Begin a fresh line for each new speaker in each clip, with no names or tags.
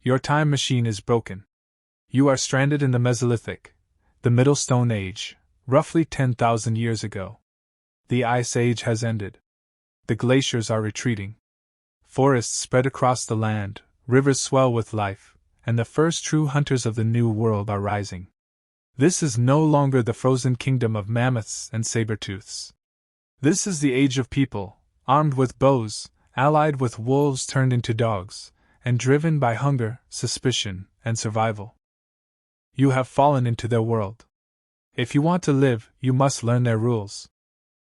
Your time machine is broken. You are stranded in the Mesolithic, the Middle Stone Age, roughly 10,000 years ago. The Ice Age has ended. The glaciers are retreating. Forests spread across the land, rivers swell with life, and the first true hunters of the New World are rising. This is no longer the frozen kingdom of mammoths and saber-tooths. This is the age of people, armed with bows, allied with wolves turned into dogs, and driven by hunger, suspicion, and survival. You have fallen into their world. If you want to live, you must learn their rules.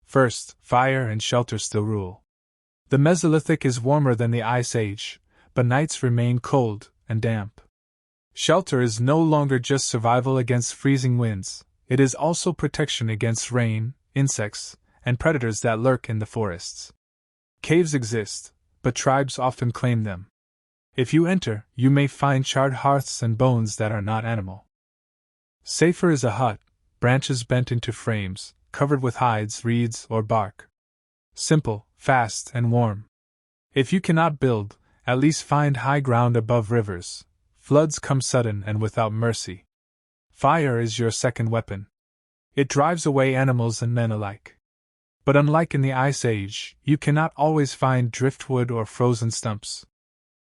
First, fire and shelter still rule. The Mesolithic is warmer than the Ice Age, but nights remain cold and damp. Shelter is no longer just survival against freezing winds, it is also protection against rain, insects, and predators that lurk in the forests. Caves exist, but tribes often claim them. If you enter, you may find charred hearths and bones that are not animal. Safer is a hut, branches bent into frames, covered with hides, reeds, or bark. Simple, fast, and warm. If you cannot build, at least find high ground above rivers. Floods come sudden and without mercy. Fire is your second weapon. It drives away animals and men alike. But unlike in the Ice Age, you cannot always find driftwood or frozen stumps.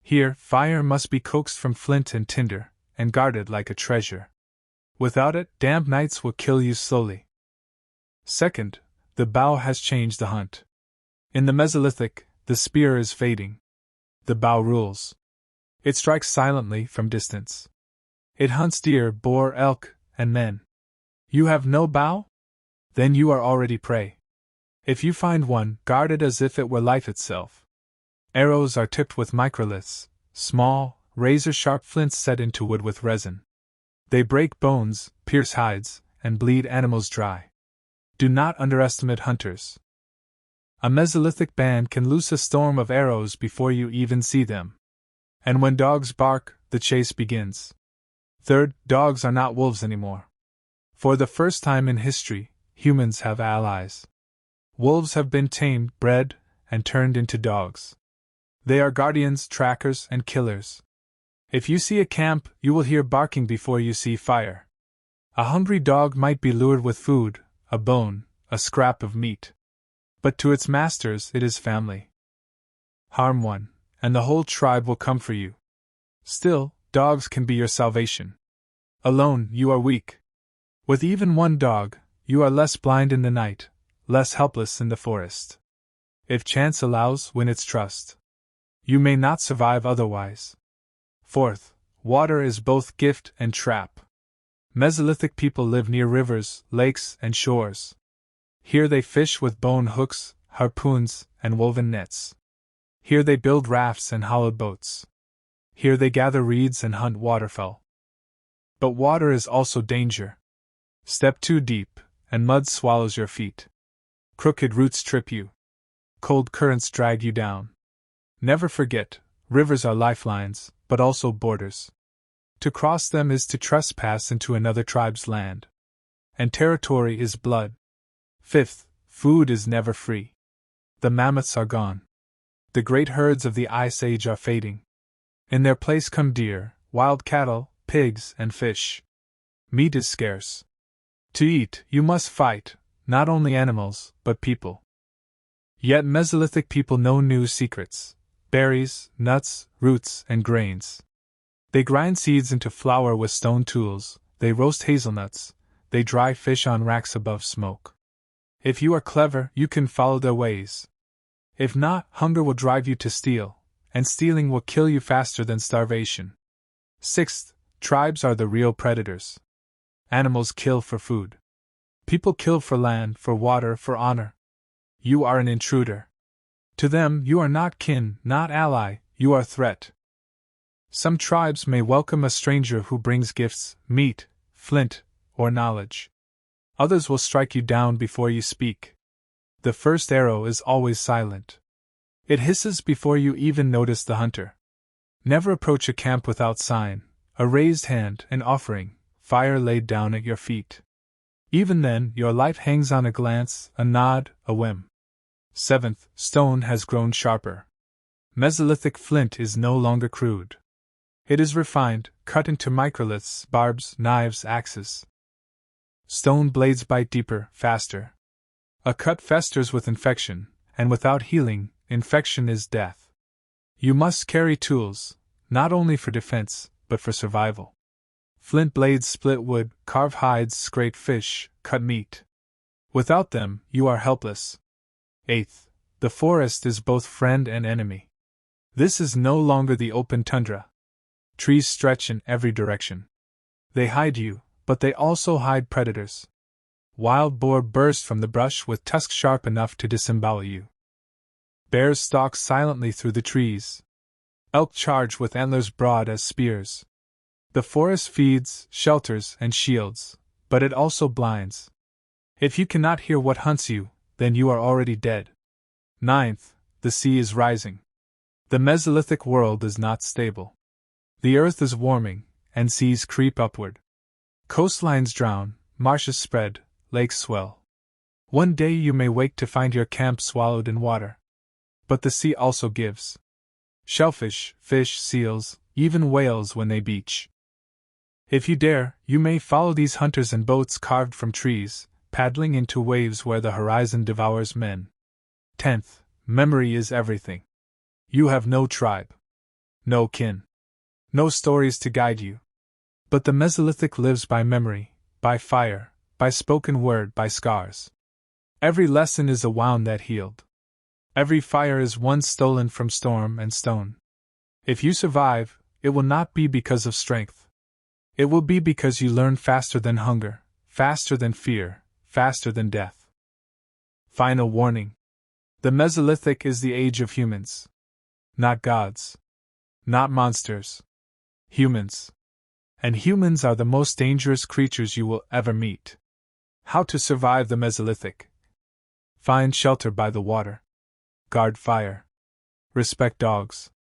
Here, fire must be coaxed from flint and tinder, and guarded like a treasure. Without it, damp nights will kill you slowly. Second, the bow has changed the hunt. In the Mesolithic, the spear is fading. The bow rules. It strikes silently from distance. It hunts deer, boar, elk, and men. You have no bow? Then you are already prey. If you find one, guard it as if it were life itself. Arrows are tipped with microliths, small, razor-sharp flints set into wood with resin. They break bones, pierce hides, and bleed animals dry. Do not underestimate hunters. A Mesolithic band can loose a storm of arrows before you even see them. And when dogs bark, the chase begins. Third, dogs are not wolves anymore. For the first time in history, humans have allies. Wolves have been tamed, bred, and turned into dogs. They are guardians, trackers, and killers. If you see a camp, you will hear barking before you see fire. A hungry dog might be lured with food, a bone, a scrap of meat. But to its masters it is family. Harm one, and the whole tribe will come for you. Still, dogs can be your salvation. Alone, you are weak. With even one dog, you are less blind in the night, less helpless in the forest. If chance allows, win its trust. You may not survive otherwise. Fourth, water is both gift and trap. Mesolithic people live near rivers, lakes, and shores. Here they fish with bone hooks, harpoons, and woven nets. Here they build rafts and hollowed boats. Here they gather reeds and hunt waterfowl. But water is also danger. Step too deep, and mud swallows your feet. Crooked roots trip you. Cold currents drag you down. Never forget, rivers are lifelines, but also borders. To cross them is to trespass into another tribe's land. And territory is blood. Fifth, food is never free. The mammoths are gone. The great herds of the Ice Age are fading. In their place come deer, wild cattle, pigs, and fish. Meat is scarce. To eat, you must fight, not only animals, but people. Yet Mesolithic people know new secrets: berries, nuts, roots, and grains. They grind seeds into flour with stone tools, they roast hazelnuts, they dry fish on racks above smoke. If you are clever, you can follow their ways. If not, hunger will drive you to steal, and stealing will kill you faster than starvation. Sixth, tribes are the real predators. Animals kill for food. People kill for land, for water, for honor. You are an intruder. To them, you are not kin, not ally, you are threat. Some tribes may welcome a stranger who brings gifts, meat, flint, or knowledge. Others will strike you down before you speak. The first arrow is always silent. It hisses before you even notice the hunter. Never approach a camp without sign, a raised hand, an offering, fire laid down at your feet. Even then, your life hangs on a glance, a nod, a whim. Seventh, stone has grown sharper. Mesolithic flint is no longer crude. It is refined, cut into microliths, barbs, knives, axes. Stone blades bite deeper, faster. A cut festers with infection, and without healing, infection is death. You must carry tools, not only for defense, but for survival. Flint blades split wood, carve hides, scrape fish, cut meat. Without them, you are helpless. 8th, the forest is both friend and enemy. This is no longer the open tundra. Trees stretch in every direction. They hide you, but they also hide predators. Wild boar burst from the brush with tusks sharp enough to disembowel you. Bears stalk silently through the trees. Elk charge with antlers broad as spears. The forest feeds, shelters, and shields, but it also blinds. If you cannot hear what hunts you, then you are already dead. 9th, the sea is rising. The Mesolithic world is not stable. The earth is warming, and seas creep upward. Coastlines drown, marshes spread, lakes swell. One day you may wake to find your camp swallowed in water. But the sea also gives. Shellfish, fish, seals, even whales when they beach. If you dare, you may follow these hunters in boats carved from trees, paddling into waves where the horizon devours men. 10th, memory is everything. You have no tribe. No kin. No stories to guide you. But the Mesolithic lives by memory, by fire, by spoken word, by scars. Every lesson is a wound that healed. Every fire is one stolen from storm and stone. If you survive, it will not be because of strength. It will be because you learn faster than hunger, faster than fear, faster than death. Final warning. The Mesolithic is the age of humans. Not gods. Not monsters. Humans. And humans are the most dangerous creatures you will ever meet. How to survive the Mesolithic. Find shelter by the water. Guard fire. Respect dogs.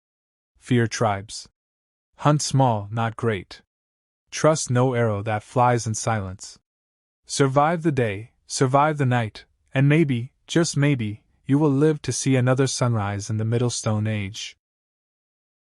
Fear tribes. Hunt small, not great. Trust no arrow that flies in silence. Survive the day, survive the night, and maybe, just maybe, you will live to see another sunrise in the Middle Stone Age.